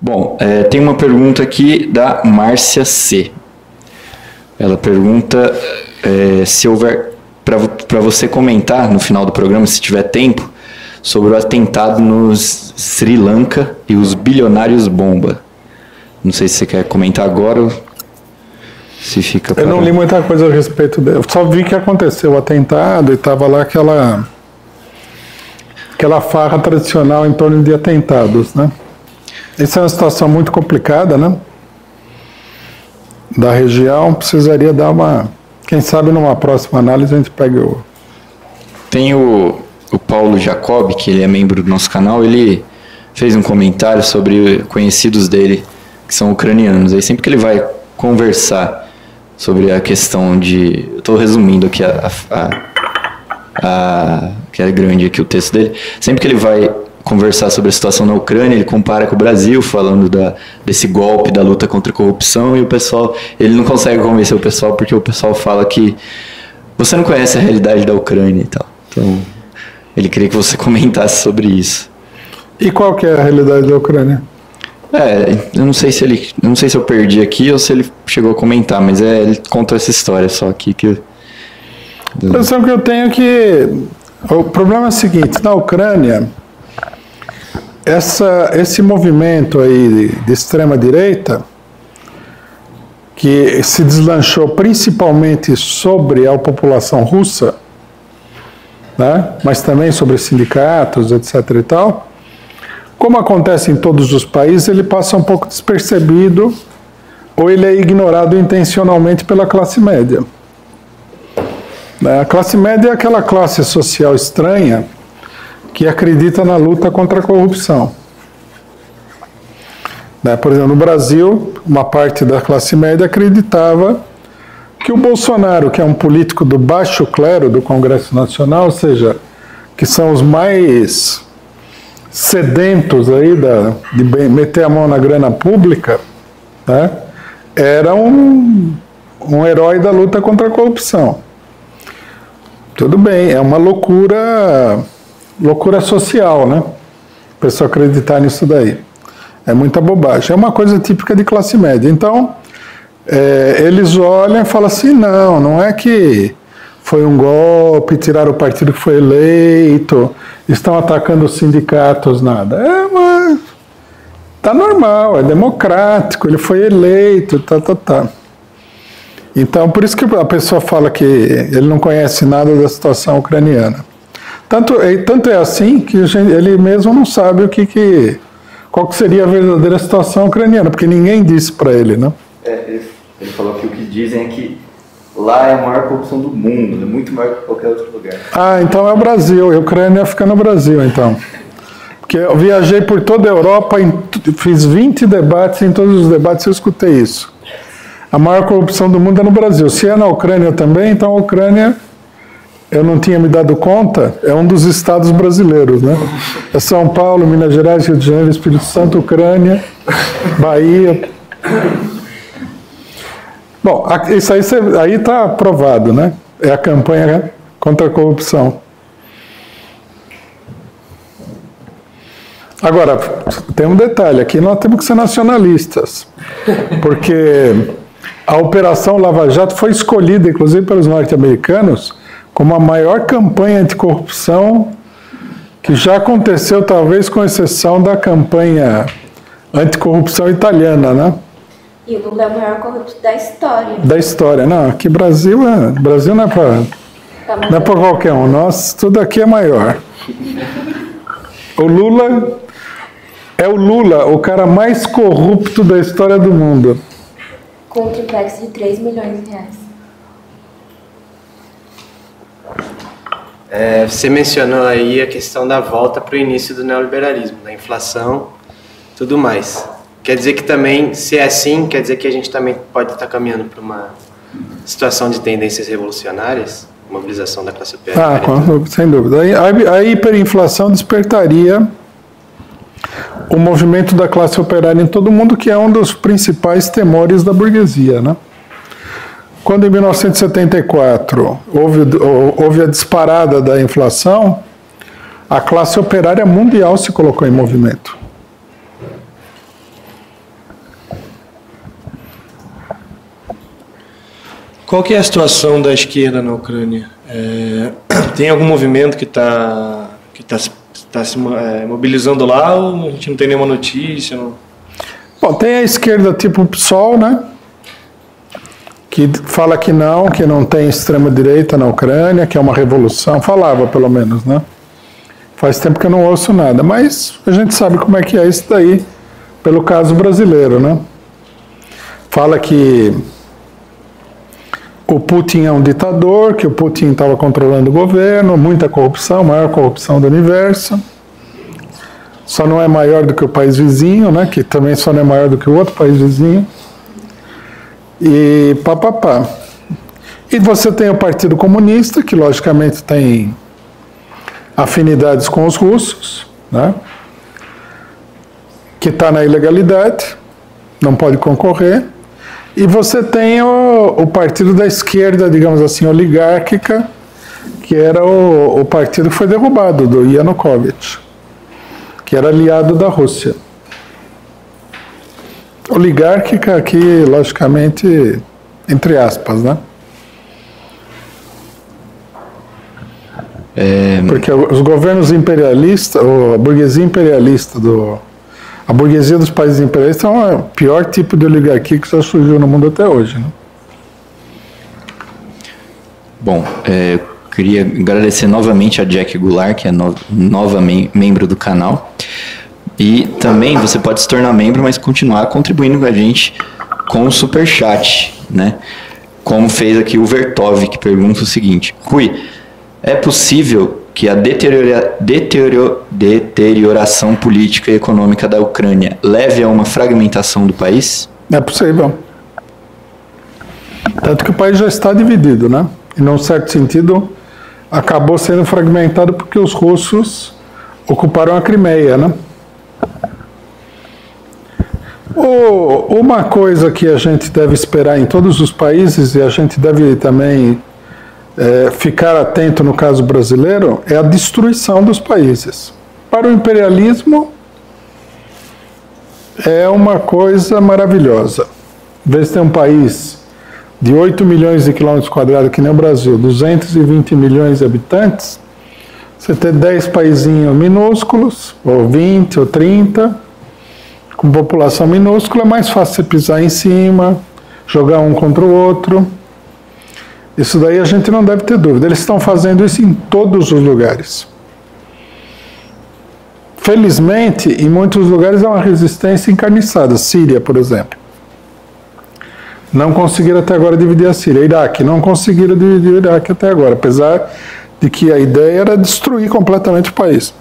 Bom, tem uma pergunta aqui da Márcia C. Ela pergunta se houver, para você comentar no final do programa, se tiver tempo, sobre o atentado no Sri Lanka e os bilionários bomba. Não sei se você quer comentar agora ou se fica... Eu não li muita coisa a respeito dele. Eu só vi que aconteceu o atentado e estava lá aquela farra tradicional em torno de atentados, né? Essa é uma situação muito complicada, né? Da região, precisaria dar uma... Quem sabe numa próxima análise a gente pega o... Tem o Paulo Jacob, que ele é membro do nosso canal, ele fez um comentário sobre conhecidos dele que são ucranianos. Aí sempre que ele vai conversar sobre a questão de... Eu estou resumindo aqui que é grande aqui o texto dele. Sempre que ele vai conversar sobre a situação na Ucrânia, ele compara com o Brasil, falando desse golpe, da luta contra a corrupção, e o pessoal, ele não consegue convencer o pessoal, porque o pessoal fala que você não conhece a realidade da Ucrânia e tal. Então, ele queria que você comentasse sobre isso. E qual que é a realidade da Ucrânia? Eu não sei se eu perdi aqui ou se ele chegou a comentar, mas ele contou essa história só aqui que... A impressão que eu tenho é que o problema é o seguinte: na Ucrânia, esse movimento aí de extrema direita, que se deslanchou principalmente sobre a população russa, né, mas também sobre sindicatos, etc. e tal, como acontece em todos os países, ele passa um pouco despercebido ou ele é ignorado intencionalmente pela classe média. A classe média é aquela classe social estranha que acredita na luta contra a corrupção. Por exemplo, no Brasil, uma parte da classe média acreditava que o Bolsonaro, que é um político do baixo clero do Congresso Nacional, ou seja, que são os mais sedentos aí de meter a mão na grana pública, né, era um herói da luta contra a corrupção. Tudo bem, é uma loucura social, né? A pessoa acreditar nisso daí. É muita bobagem. É uma coisa típica de classe média. Então, eles olham e falam assim, não é que foi um golpe, tiraram o partido que foi eleito, estão atacando os sindicatos, nada. Tá normal, é democrático, ele foi eleito, tá. Então, por isso que a pessoa fala que ele não conhece nada da situação ucraniana. Tanto é assim que ele mesmo não sabe qual que seria a verdadeira situação ucraniana, porque ninguém disse para ele, né? Ele falou que o que dizem é que lá é a maior corrupção do mundo, é muito maior que qualquer outro lugar. Então é o Brasil, a Ucrânia fica no Brasil, então. Porque eu viajei por toda a Europa, fiz 20 debates, em todos os debates eu escutei isso. A maior corrupção do mundo é no Brasil. Se é na Ucrânia também, então a Ucrânia, eu não tinha me dado conta, é um dos estados brasileiros, né? É São Paulo, Minas Gerais, Rio de Janeiro, Espírito Santo, Ucrânia, Bahia. Bom, isso aí está aprovado, né? É a campanha contra a corrupção. Agora, tem um detalhe, aqui nós temos que ser nacionalistas, porque a Operação Lava Jato foi escolhida, inclusive pelos norte-americanos, como a maior campanha anticorrupção que já aconteceu, talvez com exceção da campanha anticorrupção italiana, né? E o Lula é o maior corrupto da história. Da história. Não, aqui Brasil não é para qualquer um. Tudo aqui é maior. O Lula é o cara mais corrupto da história do mundo. Com um triplex de 3 milhões de reais. Você mencionou aí a questão da volta para o início do neoliberalismo, da inflação, tudo mais. Quer dizer que também, se é assim, quer dizer que a gente também pode estar caminhando para uma situação de tendências revolucionárias, mobilização da classe operária? Sem dúvida. A hiperinflação despertaria o movimento da classe operária em todo o mundo, que é um dos principais temores da burguesia, né? Quando em 1974 houve a disparada da inflação, a classe operária mundial se colocou em movimento. Qual que é a situação da esquerda na Ucrânia? Tem algum movimento que está se mobilizando lá ou a gente não tem nenhuma notícia? Não? Bom, tem a esquerda tipo PSOL, né? Que fala que não tem extrema-direita na Ucrânia, que é uma revolução. Falava, pelo menos, né? Faz tempo que eu não ouço nada, mas a gente sabe como é que é isso daí, pelo caso brasileiro, né? Fala que o Putin é um ditador, que o Putin estava controlando o governo, muita corrupção, maior corrupção do universo. Só não é maior do que o país vizinho, né? Que também só não é maior do que o outro país vizinho. E papapá. E você tem o Partido Comunista, que logicamente tem afinidades com os russos, né? Que está na ilegalidade, não pode concorrer. E você tem o partido da esquerda, digamos assim, oligárquica, que era o partido que foi derrubado, do Yanukovych, que era aliado da Rússia. Oligárquica aqui, logicamente, entre aspas, né? Porque os governos imperialistas, a burguesia imperialista, a burguesia dos países imperialistas é o pior tipo de oligarquia que já surgiu no mundo até hoje, né? Bom, eu queria agradecer novamente a Jack Goulart, que é nova membro do canal. E também você pode se tornar membro, mas continuar contribuindo com a gente com o Superchat, né? Como fez aqui o Vertov, que pergunta o seguinte: Rui, é possível que a deterioração política e econômica da Ucrânia leve a uma fragmentação do país? É possível. Tanto que o país já está dividido, né? E, num certo sentido, acabou sendo fragmentado porque os russos ocuparam a Crimeia, né? Uma coisa que a gente deve esperar em todos os países, e a gente deve também ficar atento no caso brasileiro, é a destruição dos países. Para o imperialismo, é uma coisa maravilhosa. Em vez de ter um país de 8 milhões de quilômetros quadrados, que nem o Brasil, 220 milhões de habitantes, você ter 10 paizinhos minúsculos, ou 20, ou 30, com população minúscula, é mais fácil você pisar em cima, jogar um contra o outro. Isso daí a gente não deve ter dúvida. Eles estão fazendo isso em todos os lugares. Felizmente, em muitos lugares há uma resistência encarniçada. Síria, por exemplo. Não conseguiram até agora dividir a Síria. Iraque, não conseguiram dividir o Iraque até agora, apesar de que a ideia era destruir completamente o país.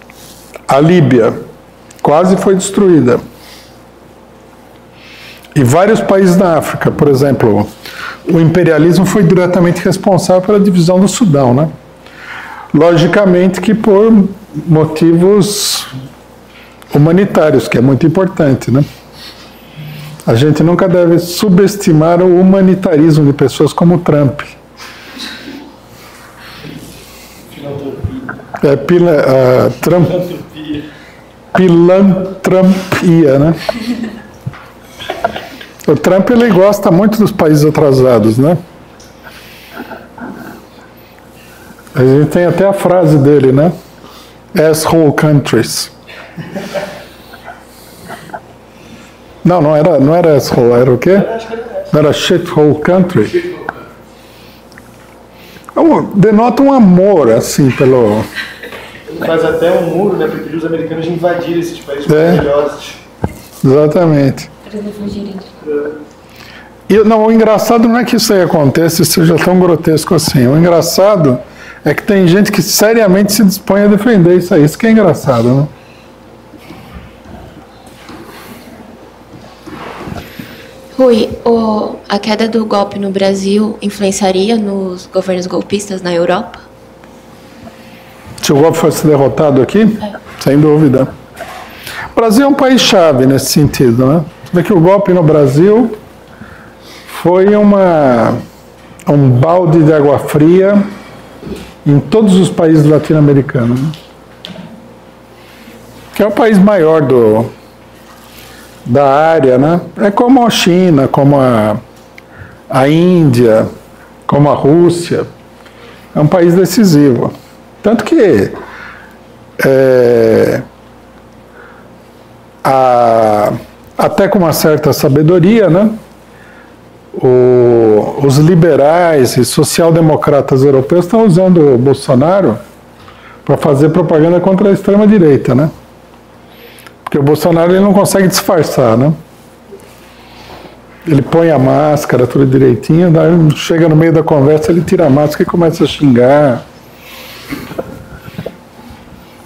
A Líbia quase foi destruída. E vários países da África, por exemplo, o imperialismo foi diretamente responsável pela divisão do Sudão, né? Logicamente que por motivos humanitários, que é muito importante, né? A gente nunca deve subestimar o humanitarismo de pessoas como Trump. Pilantropia, né? O Trump, ele gosta muito dos países atrasados, né? A gente tem até a frase dele, né? Asshole countries. Não era asshole, era o quê? Não era shithole country? Denota um amor, assim, pelo... Ele faz até um muro, né, para pedir os americanos de invadir esses países maravilhosos. Exatamente. Para não fugirem. O engraçado não é que isso aí aconteça e seja tão grotesco assim. O engraçado é que tem gente que seriamente se dispõe a defender isso aí. Isso que é engraçado, né? Rui, a queda do golpe no Brasil influenciaria nos governos golpistas na Europa? Se o golpe fosse derrotado aqui? Sem dúvida. O Brasil é um país-chave nesse sentido, né? Você vê que o golpe no Brasil foi um balde de água fria em todos os países latino-americanos, né? Que é o país maior da área, né? É como a China, como a Índia, como a Rússia, é um país decisivo. Tanto que até com uma certa sabedoria, né, os liberais e social-democratas europeus estão usando o Bolsonaro para fazer propaganda contra a extrema-direita, né? Porque o Bolsonaro ele não consegue disfarçar, né? Ele põe a máscara, tudo direitinho, daí chega no meio da conversa, ele tira a máscara e começa a xingar.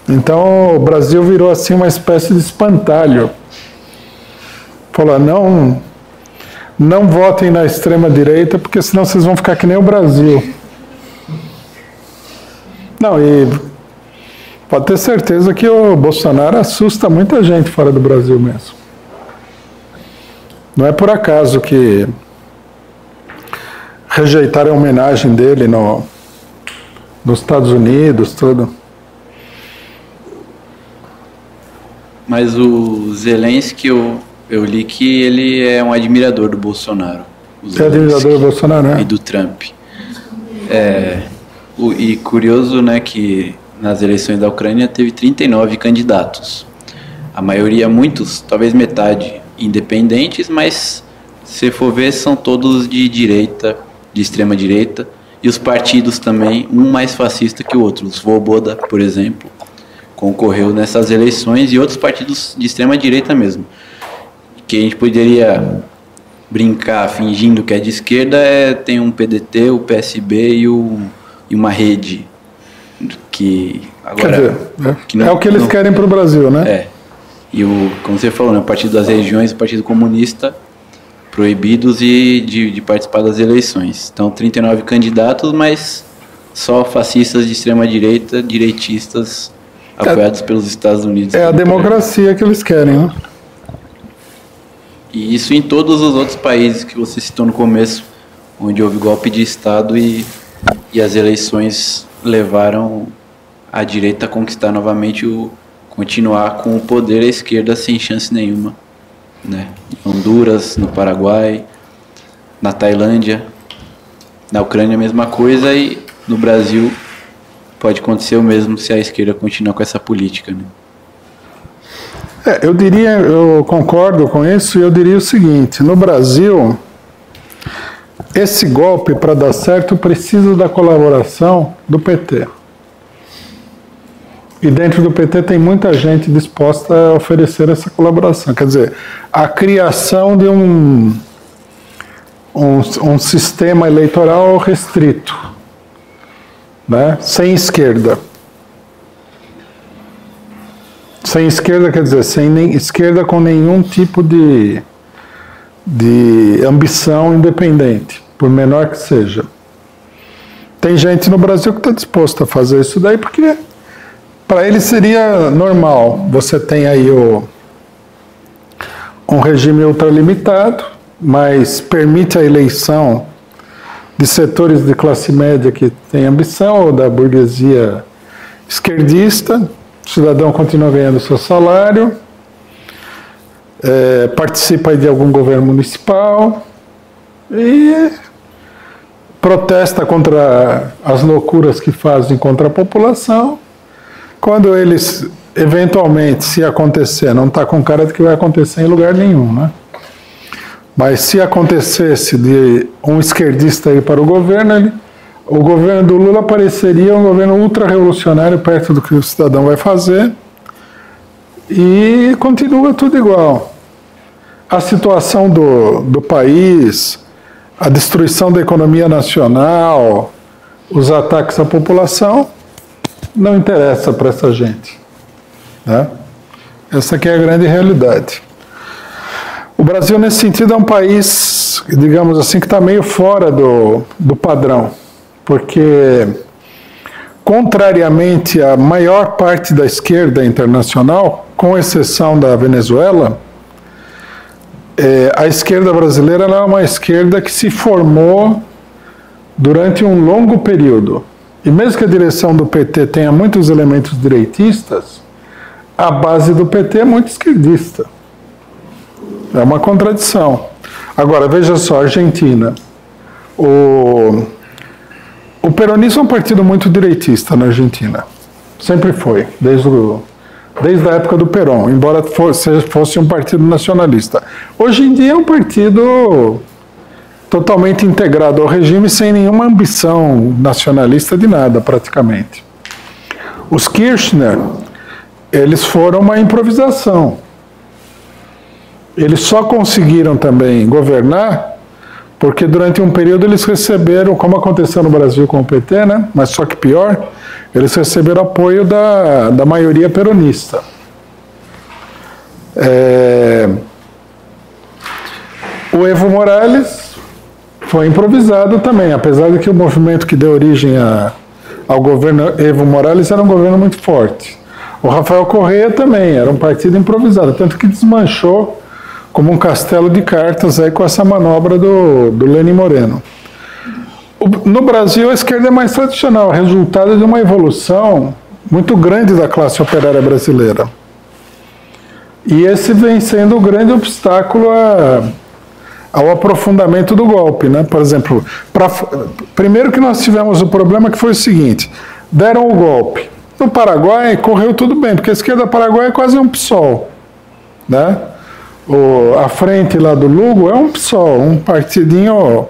Então o Brasil virou assim uma espécie de espantalho. Falou, não votem na extrema-direita, porque senão vocês vão ficar que nem o Brasil. Não, e pode ter certeza que o Bolsonaro assusta muita gente fora do Brasil mesmo. Não é por acaso que rejeitaram a homenagem dele nos Estados Unidos, tudo. Mas o Zelensky, eu li que ele é um admirador do Bolsonaro. É admirador do Bolsonaro, né? E do Trump. E curioso, né, que nas eleições da Ucrânia teve 39 candidatos. A maioria, muitos, talvez metade, independentes, mas se for ver, são todos de direita, de extrema direita, e os partidos também, um mais fascista que o outro. O Svoboda, por exemplo, concorreu nessas eleições, e outros partidos de extrema direita mesmo. Que a gente poderia brincar fingindo que é de esquerda, tem um PDT, o PSB e uma rede que agora... Quer dizer, que não, é o que eles querem para o Brasil, né? E como você falou, né, o Partido das Regiões e o Partido Comunista proibidos de participar das eleições. Então, 39 candidatos, mas só fascistas de extrema direita, direitistas apoiados pelos Estados Unidos. É a democracia que eles querem, né? E isso em todos os outros países que você citou no começo, onde houve golpe de Estado e as eleições levaram a direita a conquistar novamente continuar com o poder, a esquerda sem chance nenhuma, né? Em Honduras, no Paraguai, na Tailândia, na Ucrânia a mesma coisa, e no Brasil pode acontecer o mesmo se a esquerda continuar com essa política, né? Eu concordo com isso, e eu diria o seguinte: no Brasil, esse golpe, para dar certo, precisa da colaboração do PT. E dentro do PT tem muita gente disposta a oferecer essa colaboração. Quer dizer, a criação de um sistema eleitoral restrito, né? Sem esquerda. Sem esquerda quer dizer, sem esquerda com nenhum tipo de ambição independente, por menor que seja. Tem gente no Brasil que está disposta a fazer isso daí, porque para ele seria normal. Você tem aí um regime ultralimitado, mas permite a eleição de setores de classe média que têm ambição, ou da burguesia esquerdista. O cidadão continua ganhando seu salário, participa de algum governo municipal e protesta contra as loucuras que fazem contra a população. Quando eles, eventualmente, se acontecer, não está com cara de que vai acontecer em lugar nenhum, né? Mas se acontecesse de um esquerdista ir para o governo, o governo do Lula pareceria um governo ultra-revolucionário perto do que o cidadão vai fazer, e continua tudo igual. A situação do país, a destruição da economia nacional, os ataques à população, não interessa para essa gente, né? Essa aqui é a grande realidade. O Brasil, nesse sentido, é um país, digamos assim, que está meio fora do padrão, porque, contrariamente à maior parte da esquerda internacional, com exceção da Venezuela, a esquerda brasileira é uma esquerda que se formou durante um longo período. E mesmo que a direção do PT tenha muitos elementos direitistas, a base do PT é muito esquerdista. É uma contradição. Agora, veja só, a Argentina. O O peronismo é um partido muito direitista na Argentina. Sempre foi, desde a época do Perón, embora fosse um partido nacionalista. Hoje em dia é um partido totalmente integrado ao regime, sem nenhuma ambição nacionalista de nada, praticamente. Os Kirchner, eles foram uma improvisação. Eles só conseguiram também governar porque durante um período eles receberam, como aconteceu no Brasil com o PT, né? Mas só que pior, eles receberam apoio da maioria peronista. O Evo Morales foi improvisado também, apesar de que o movimento que deu origem ao governo Evo Morales era um governo muito forte. O Rafael Correa também era um partido improvisado, tanto que desmanchou como um castelo de cartas aí com essa manobra do Lenin Moreno. No Brasil, a esquerda é mais tradicional, resultado de uma evolução muito grande da classe operária brasileira. E esse vem sendo o grande obstáculo ao aprofundamento do golpe, né? Por exemplo, primeiro que nós tivemos o problema que foi o seguinte: deram o golpe. No Paraguai correu tudo bem, porque a esquerda paraguaia é quase um PSOL, né? A frente lá do Lugo é um PSOL, um partidinho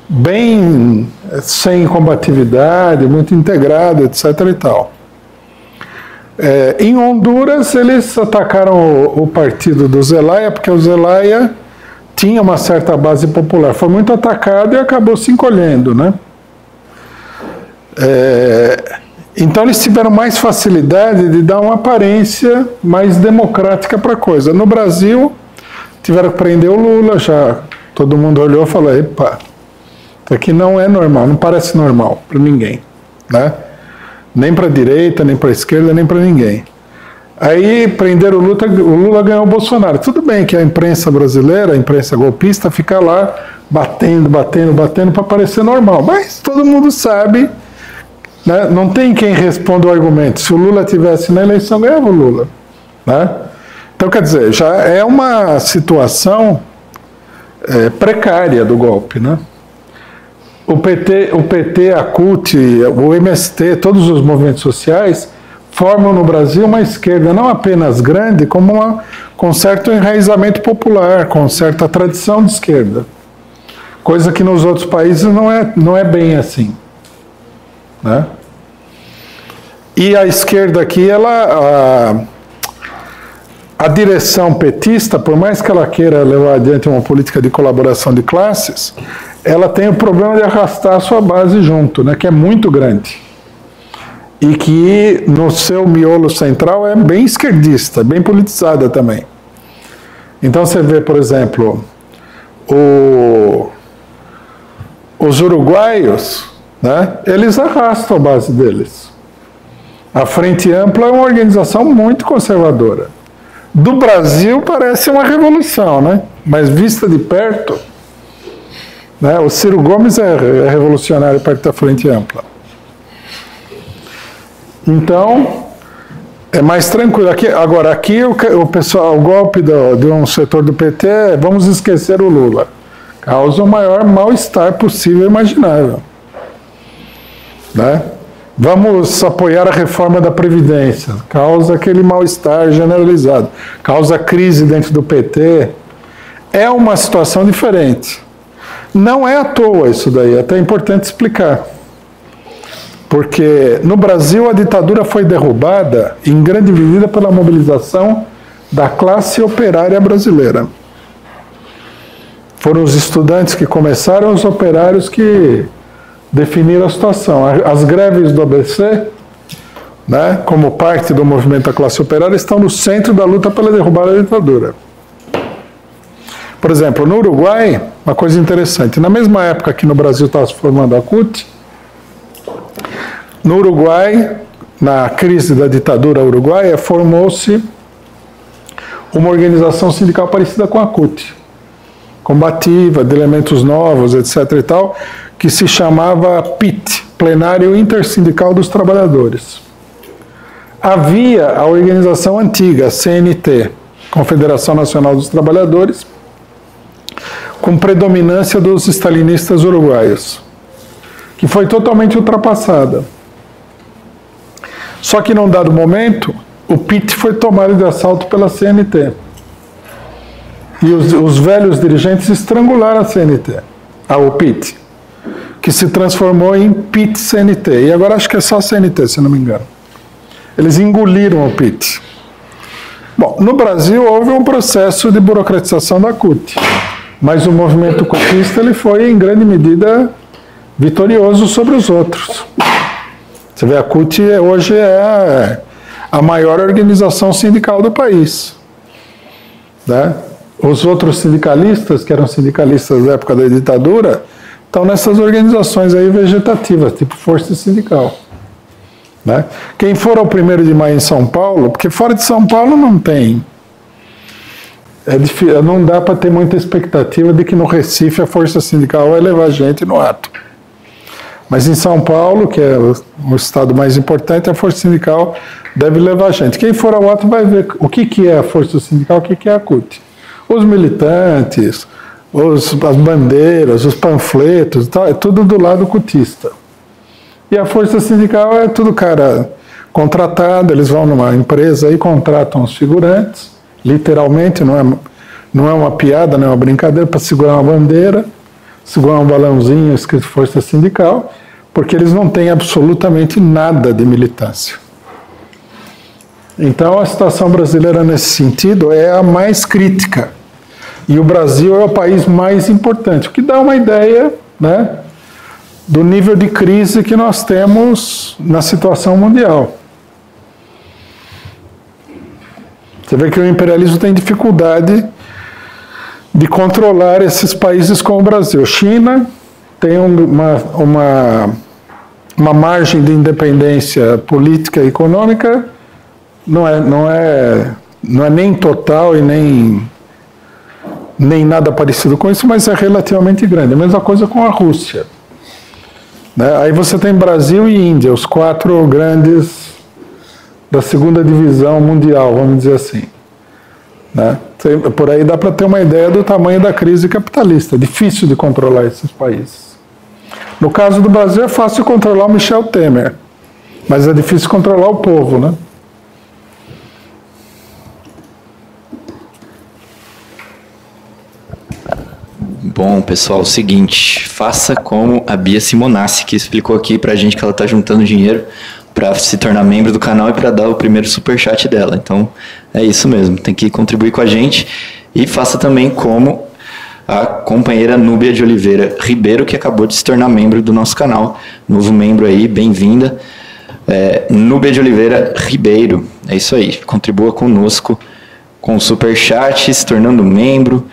bem sem combatividade, muito integrado, etc. e tal. Em Honduras, eles atacaram o partido do Zelaya, porque o Zelaya tinha uma certa base popular. Foi muito atacado e acabou se encolhendo, né? Então eles tiveram mais facilidade de dar uma aparência mais democrática para a coisa. No Brasil, tiveram que prender o Lula, já todo mundo olhou e falou: epa, isso aqui não é normal, não parece normal para ninguém, né? Nem para a direita, nem para a esquerda, nem para ninguém. Aí prenderam o Lula ganhou o Bolsonaro. Tudo bem que a imprensa brasileira, a imprensa golpista, fica lá batendo para parecer normal, mas todo mundo sabe, né? Não tem quem responda o argumento. Se o Lula tivesse na eleição, ganhava o Lula, né? Então, quer dizer, já é uma situação precária do golpe, né? O PT, a CUT, o MST, todos os movimentos sociais formam no Brasil uma esquerda não apenas grande, como com certo enraizamento popular, com certa tradição de esquerda. Coisa que nos outros países não é bem assim, né? E a esquerda aqui, a direção petista, por mais que ela queira levar adiante uma política de colaboração de classes, ela tem o problema de arrastar a sua base junto, né, que é muito grande. E que no seu miolo central é bem esquerdista, bem politizada também. Então você vê, por exemplo, os uruguaios, né, eles arrastam a base deles. A Frente Ampla é uma organização muito conservadora. Do Brasil parece uma revolução, né? Mas vista de perto, né, o Ciro Gomes é revolucionário perto da Frente Ampla. Então, é mais tranquilo. Agora, aqui o pessoal, o golpe de um setor do PT é: vamos esquecer o Lula. Causa o maior mal-estar possível e imaginável, né? Vamos apoiar a reforma da Previdência. Causa aquele mal-estar generalizado. Causa crise dentro do PT. É uma situação diferente. Não é à toa isso daí, é até importante explicar. Porque no Brasil a ditadura foi derrubada em grande medida pela mobilização da classe operária brasileira. Foram os estudantes que começaram, os operários que definiram a situação. As greves do ABC, né, como parte do movimento da classe operária, estão no centro da luta pela derrubada da ditadura. Por exemplo, no Uruguai, uma coisa interessante, na mesma época que no Brasil estava se formando a CUT, no Uruguai, na crise da ditadura uruguaia, formou-se uma organização sindical parecida com a CUT, combativa, de elementos novos, etc. e tal, que se chamava PIT, Plenário Intersindical dos Trabalhadores. Havia a organização antiga, a CNT, Confederação Nacional dos Trabalhadores, com predominância dos stalinistas uruguaios. que foi totalmente ultrapassada. Só que num dado momento, o PIT foi tomado de assalto pela CNT. E os velhos dirigentes estrangularam a CNT, o PIT, que se transformou em PIT-CNT. E agora acho que é só CNT, se não me engano. Eles engoliram o PIT. Bom, no Brasil houve um processo de burocratização da CUT, mas o movimento cutista ele foi, em grande medida, vitorioso sobre os outros. Você vê, a CUT hoje é a maior organização sindical do país, né? Os outros sindicalistas, que eram sindicalistas da época da ditadura, estão nessas organizações aí vegetativas, tipo força sindical, né? Quem for ao 1º de maio em São Paulo, porque fora de São Paulo não tem, não dá para ter muita expectativa de que no Recife a força sindical vai levar gente no ato. Mas em São Paulo, que é o estado mais importante, a força sindical deve levar gente. Quem for ao ato vai ver o que é a força sindical, o que é a CUT. Os militantes, as bandeiras, os panfletos, é tudo do lado cutista. E a força sindical é tudo cara contratado, eles vão numa empresa e contratam os figurantes, literalmente, não é uma piada, não é uma brincadeira, para segurar uma bandeira, segurar um balãozinho escrito força sindical, porque eles não têm absolutamente nada de militância. Então a situação brasileira nesse sentido é a mais crítica. E o Brasil é o país mais importante, o que dá uma ideia, né, do nível de crise que nós temos na situação mundial. Você vê que o imperialismo tem dificuldade de controlar esses países como o Brasil. China tem uma margem de independência política e econômica, não é nem total e nem nada parecido com isso, mas é relativamente grande. A mesma coisa com a Rússia, né? Aí você tem Brasil e Índia, os 4 grandes da segunda divisão mundial, vamos dizer assim, né? Por aí dá para ter uma ideia do tamanho da crise capitalista. É difícil de controlar esses países. No caso do Brasil é fácil controlar o Michel Temer, mas é difícil controlar o povo, né? Bom, pessoal, é o seguinte, faça como a Bia Simonassi, que explicou aqui pra gente que ela tá juntando dinheiro para se tornar membro do canal e para dar o primeiro superchat dela. Então, é isso mesmo, tem que contribuir com a gente. E faça também como a companheira Núbia de Oliveira Ribeiro, que acabou de se tornar membro do nosso canal. Novo membro aí, bem-vinda. Núbia de Oliveira Ribeiro, é isso aí. Contribua conosco com o superchat, se tornando membro,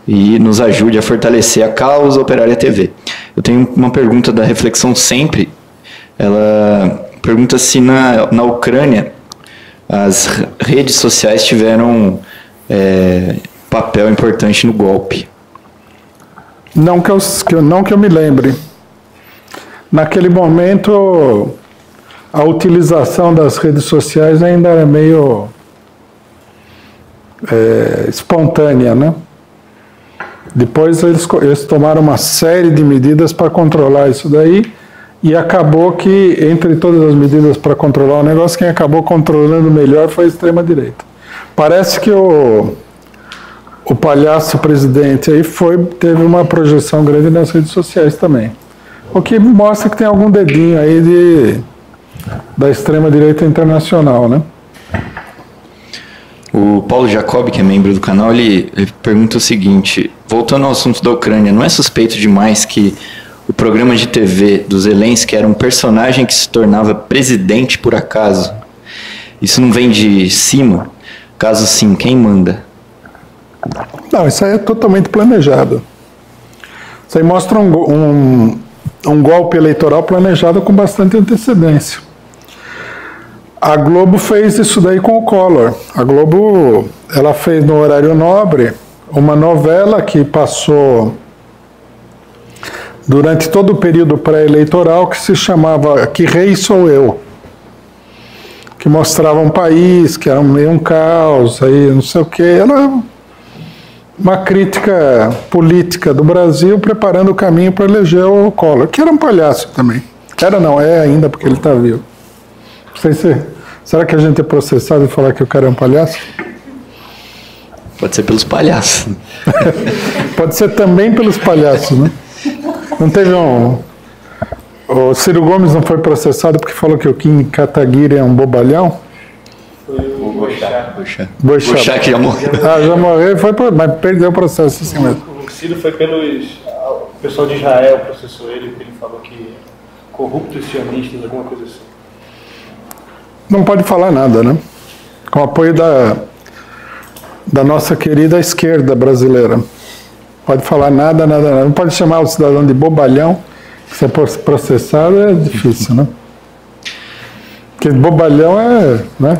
e nos ajude a fortalecer a causa Operária TV. Eu tenho uma pergunta da Reflexão Sempre. Ela pergunta se na Ucrânia as redes sociais tiveram papel importante no golpe. Não que eu me lembre. Naquele momento, a utilização das redes sociais ainda era meio espontânea, né? Depois eles tomaram uma série de medidas para controlar isso daí, e acabou que, entre todas as medidas para controlar o negócio, quem acabou controlando melhor foi a extrema-direita. Parece que o palhaço presidente aí teve uma projeção grande nas redes sociais também. O que mostra que tem algum dedinho aí da extrema-direita internacional, né? O Paulo Jacob, que é membro do canal, ele pergunta o seguinte: voltando ao assunto da Ucrânia, não é suspeito demais que o programa de TV do Zelensky era um personagem que se tornava presidente por acaso? Isso não vem de cima? Caso sim, quem manda? Não, isso aí é totalmente planejado. Isso aí mostra um golpe eleitoral planejado com bastante antecedência. A Globo fez isso daí com o Collor. A Globo, ela fez no horário nobre uma novela que passou durante todo o período pré-eleitoral, que se chamava Que Rei Sou Eu, que mostrava um país que era meio um caos, aí não sei o quê. Ela uma crítica política do Brasil, preparando o caminho para eleger o Collor, que era um palhaço também. Era não, é ainda, porque ele está vivo. Não sei se, será que a gente é processado e falar que o cara é um palhaço? Pode ser pelos palhaços. Pode ser também pelos palhaços, né? Não teve um... O Ciro Gomes não foi processado porque falou que o Kim Kataguiri é um bobalhão? O Boixá. Boixá que já morreu. Ah, já morreu, mas perdeu o processo assim mesmo. O Ciro foi o pessoal de Israel processou ele, porque ele falou que corruptos sionistas, alguma coisa assim. Não pode falar nada, né? Com o apoio da nossa querida esquerda brasileira. Pode falar nada. Não pode chamar o cidadão de bobalhão, que ser processado é difícil, né? Porque bobalhão é, né?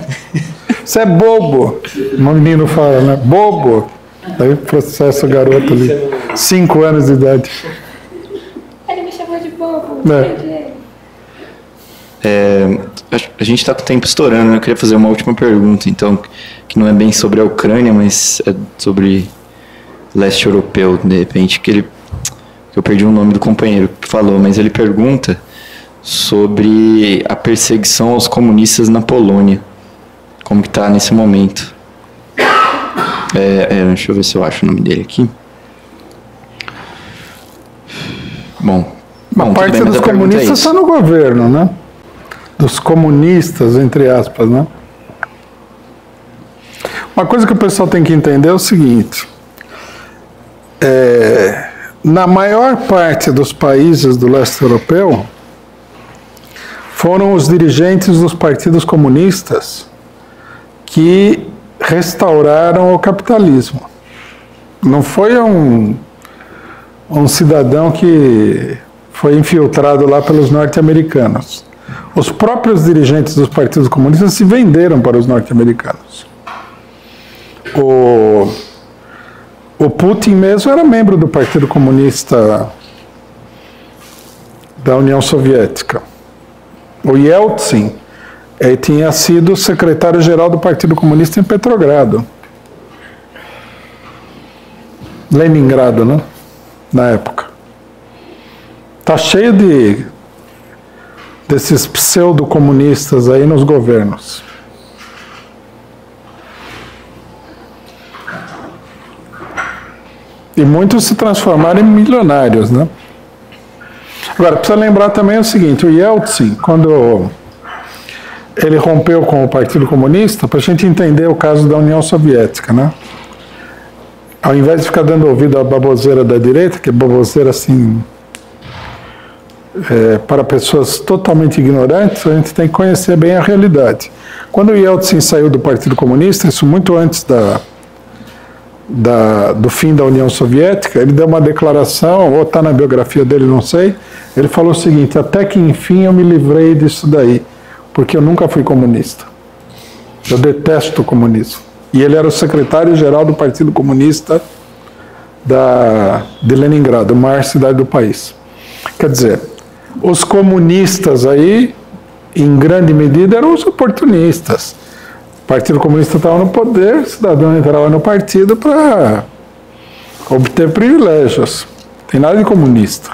Você é bobo. O menino fala, né? Bobo. Daí processa o garoto ali. 5 anos de idade. Ele me chamou de bobo. A gente está com o tempo estourando, né? Eu queria fazer uma última pergunta, então, que não é bem sobre a Ucrânia, mas é sobre leste europeu, de repente, que eu perdi o nome do companheiro que falou, mas ele pergunta sobre a perseguição aos comunistas na Polônia. Como que está nesse momento? Deixa eu ver se eu acho o nome dele aqui. Bom, Uma parte dos comunistas está no governo, né? Dos comunistas, entre aspas, né? Uma coisa que o pessoal tem que entender é o seguinte. Na maior parte dos países do leste europeu, foram os dirigentes dos partidos comunistas que restauraram o capitalismo. Não foi um cidadão que foi infiltrado lá pelos norte-americanos. Os próprios dirigentes dos partidos comunistas se venderam para os norte-americanos. O Putin mesmo era membro do Partido Comunista da União Soviética. O Yeltsin tinha sido secretário-geral do Partido Comunista em Petrogrado. Leningrado, né? Na época. Está cheio desses pseudo-comunistas aí nos governos. E muitos se transformaram em milionários, né? Agora, precisa lembrar também o seguinte, o Yeltsin, quando ele rompeu com o Partido Comunista, para a gente entender o caso da União Soviética, né? Ao invés de ficar dando ouvido à baboseira da direita, que é baboseira assim, para pessoas totalmente ignorantes, a gente tem que conhecer bem a realidade. Quando o Yeltsin saiu do Partido Comunista, isso muito antes do fim da União Soviética, ele deu uma declaração, ou está na biografia dele, não sei, ele falou o seguinte: até que enfim eu me livrei disso daí, porque eu nunca fui comunista. Eu detesto o comunismo. E ele era o secretário-geral do Partido Comunista de Leningrado, a maior cidade do país. Quer dizer, os comunistas aí, em grande medida, eram os oportunistas. O Partido Comunista estava no poder, o cidadão entrava no partido para obter privilégios. Não tem nada de comunista.